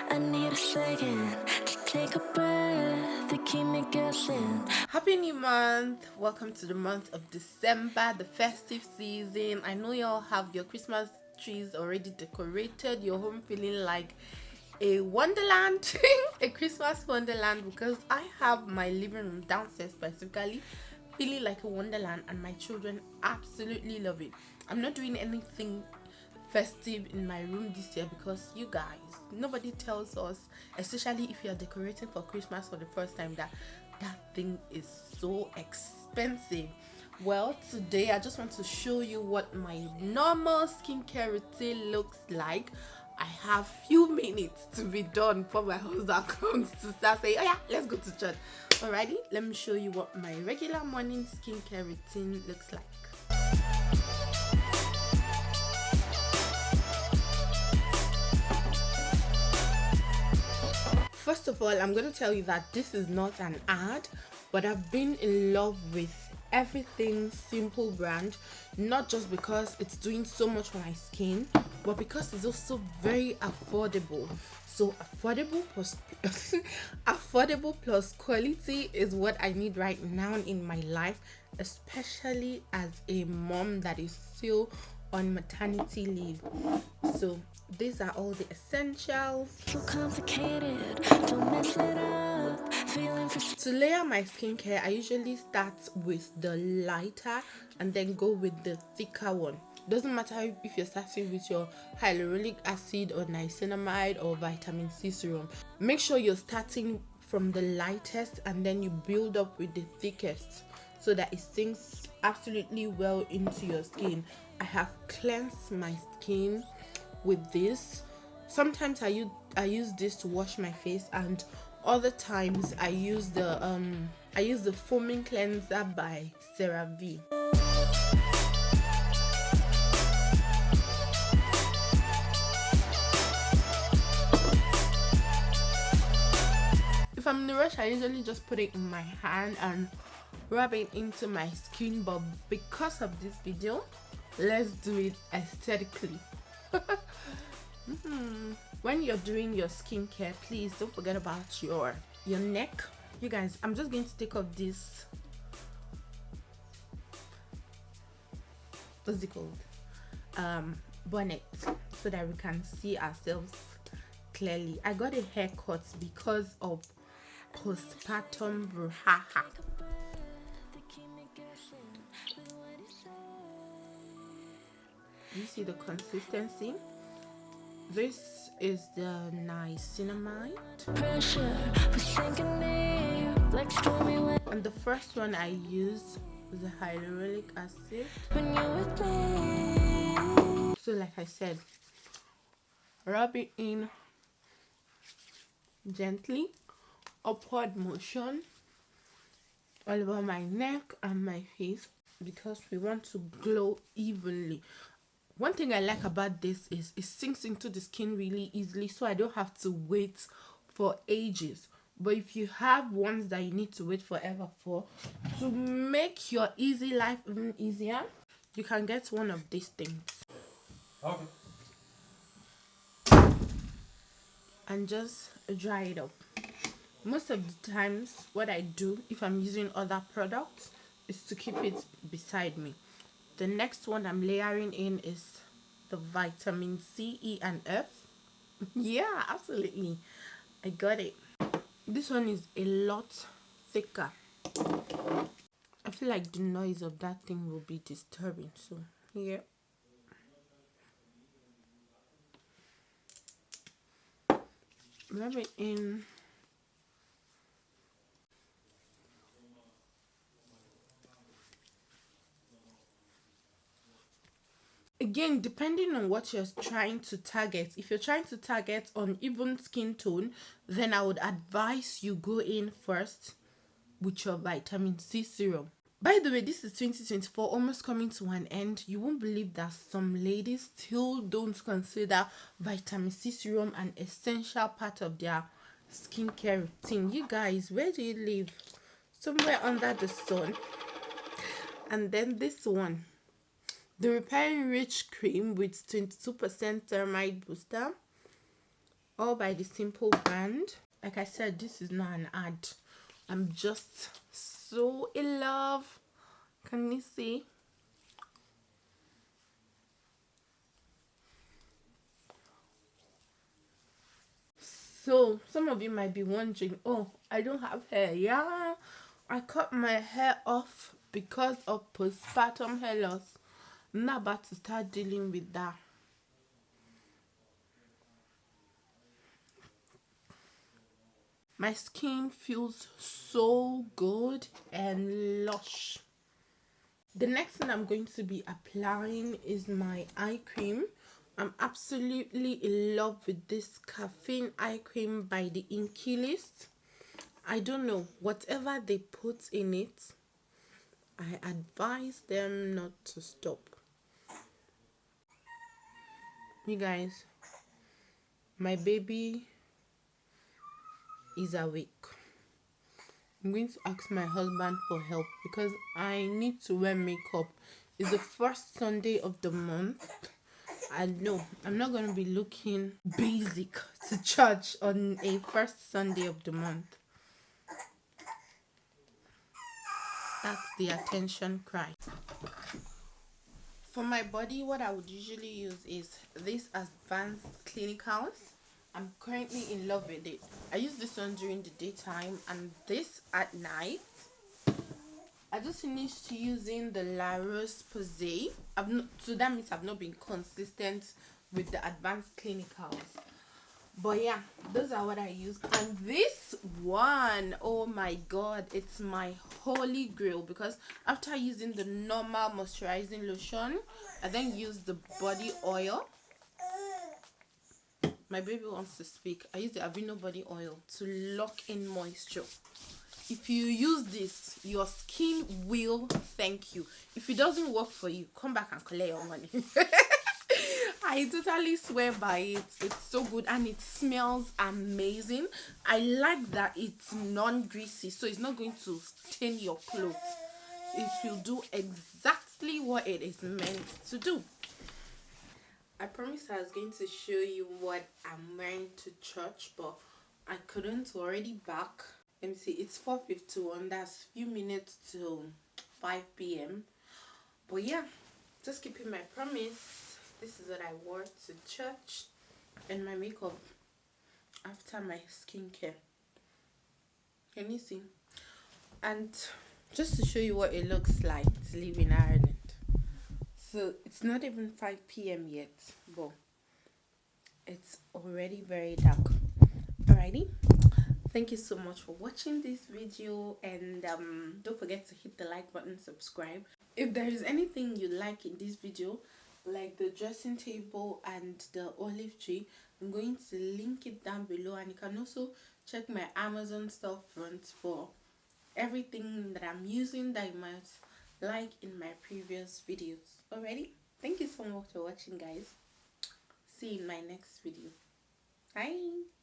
I need a second to take a breath to keep me guessing. Happy new month. Welcome to the month of December, the festive season. I know y'all have your Christmas trees already decorated, your home feeling like a wonderland, a Christmas wonderland, because I have my living room downstairs specifically feeling like a wonderland, and my children absolutely love it. I'm not doing anything festive in my room this year because you guys, nobody tells us, especially if you're decorating for Christmas for the first time, that thing is so expensive. Well, today I just want to show you what my normal skincare routine looks like. I have few minutes to be done before my husband comes to start saying, oh yeah, let's go to church. Alrighty, let me show you what my regular morning skincare routine looks like. First of all, I'm going to tell you that this is not an ad, but I've been in love with Everything Simple brand, not just because it's doing so much for my skin, but because it's also very affordable. So affordable plus quality is what I need right now in my life, especially as a mom that is still on maternity leave. So these are all the essentials. So complicated, don't mess it up. To layer my skincare, I usually start with the lighter and then go with the thicker one. Doesn't matter if you're starting with your hyaluronic acid or niacinamide or vitamin C serum. Make sure you're starting from the lightest and then you build up with the thickest so that it sinks absolutely well into your skin. I have cleansed my skin with this. Sometimes I use this to wash my face, and other times I use the foaming cleanser by CeraVe. If I'm in a rush, I usually just put it in my hand and rub it into my skin, but because of this video, let's do it aesthetically. When you're doing your skincare, please don't forget about your neck. You guys, I'm just going to take off this, what's it called, bonnet, so that we can see ourselves clearly. I got a haircut because of postpartum brouhaha. You see the consistency? This is the niacinamide, and the first one I used was the hyaluronic acid. So like I said, rub it in gently, upward motion, all over my neck and my face, because we want to glow evenly. One thing I like about this is it sinks into the skin really easily, so I don't have to wait for ages. But if you have ones that you need to wait forever for, to make your easy life even easier, you can get one of these things. Okay. And just dry it up. Most of the times, what I do if I'm using other products is to keep it beside me. The next one I'm layering in is the vitamin C, E, and F. Yeah, absolutely. I got it. This one is a lot thicker. I feel like the noise of that thing will be disturbing. So, here. Rub it in. Again, depending on what you're trying to target. If you're trying to target uneven skin tone, then I would advise you go in first with your vitamin C serum. By the way, this is 2024, almost coming to an end. You won't believe that some ladies still don't consider vitamin C serum an essential part of their skincare routine. You guys, where do you live? Somewhere under the sun. And then this one, the Repairing Rich Cream with 22% Ceramide Booster. all by the Simple brand. Like I said, this is not an ad. I'm just so in love. Can you see? So some of you might be wondering, oh, I don't have hair. Yeah, I cut my hair off because of postpartum hair loss. I'm not about to start dealing with that. My skin feels so good and lush. The next thing I'm going to be applying is my eye cream. I'm absolutely in love with this Caffeine eye cream by the Inkey list. I don't know, whatever they put in it, I advise them not to stop. You guys, my baby is awake. I'm going to ask my husband for help because I need to wear makeup. It's the first Sunday of the month. I know I'm not going to be looking basic to church on a first Sunday of the month. That's the attention cry. For my body, what I would usually use is this Advanced Clinicals. I'm currently in love with it. I use this one during the daytime and this at night. I just finished using the Roche-Posay. So that means I've not been consistent with the Advanced Clinicals. But yeah, those are what I use. And this one, oh my god, it's my holy grail, because after using the normal moisturizing lotion, I then use the body oil. My baby wants to speak. I use the Aveeno body oil to lock in moisture. If you use this, your skin will thank you. If it doesn't work for you, come back and collect your money. I totally swear by it. It's so good and it smells amazing. I like that it's non-greasy, so it's not going to stain your clothes. It will do exactly what it is meant to do. I promised I was going to show you what I'm wearing to church, but I couldn't. We're already back. Let me see, it's 4:51. That's a few minutes till 5 p.m. But yeah, just keeping my promise. This is what I wore to church, and my makeup after my skincare. Can you see? And just to show you what it looks like to live in Ireland. So it's not even 5 p.m. yet, but it's already very dark. Alrighty, thank you so much for watching this video, and don't forget to hit the like button, subscribe. If there is anything you like in this video, like the dressing table and the olive tree, I'm going to link it down below, and you can also check my Amazon storefront for everything that I'm using that you might like in my previous videos. Alrighty, thank you so much for watching, guys. See you in my next video. Bye.